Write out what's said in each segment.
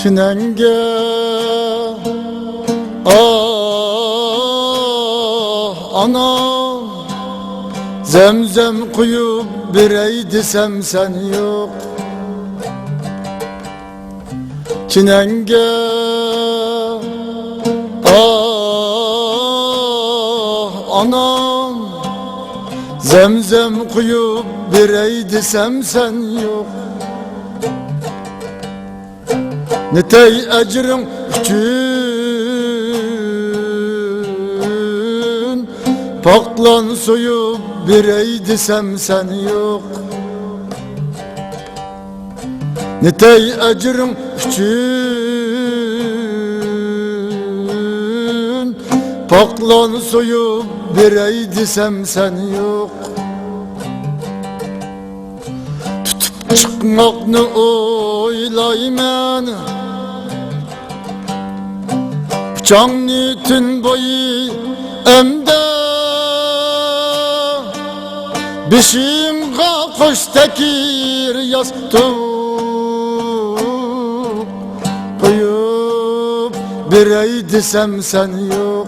Çinenge anam, zemzem kuyup birey desem sen yok. Çinenge anam, zemzem kuyup birey desem sen yok. Netey ecrin üçün paklan soyup birey desem sen yok. Netey ecrin üçün paklan soyup birey desem sen yok. Tutup çıkmakны oylayman, Bıçağını tün boyu emde, Bişimga koş tekir yastık koyup birey desem sen yok.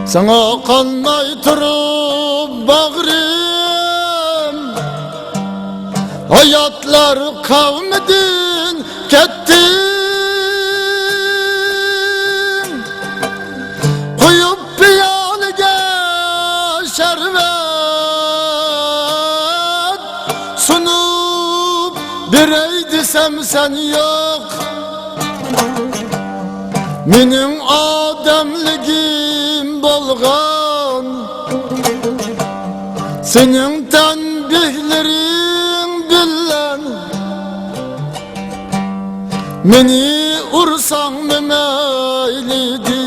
Sana kalmay turup bağrım, hayatlar kavmedin kettin, koyup piyalige şerbet sunup birey desem sen yok. Mening adamligim bolgan, senin tanbihlerin bilen, meni ursan meylidi,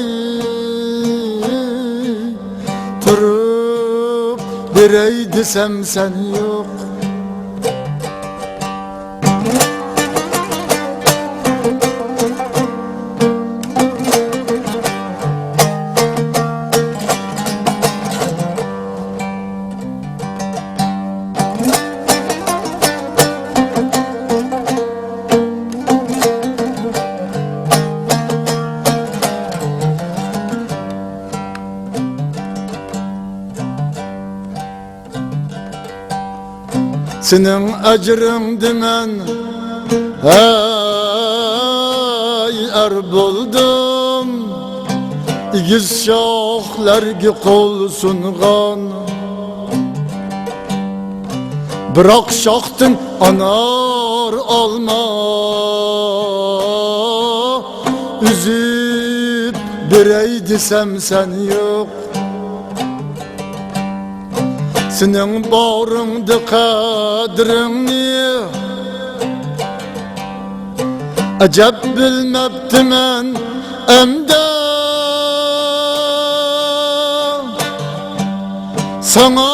turup birey desem sen yok. Senin ecrin dimen hey er buldum, İgiz şoxlarga kol sungan, Biroq şoxdin anar olma, Üzüp birey desem sen yok. Senin bağrında kadrini acep bilmeptimen emde, sana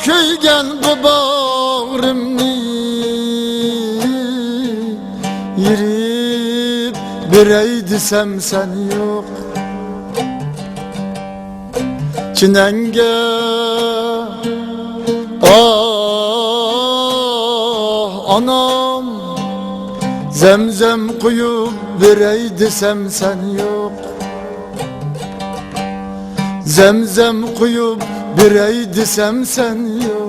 köygen bu bağrımni yirip birey desem sen yok. Çinenge anam, zemzem kuyup birey desem sen yok. Zemzem kuyup birey desem sen yok.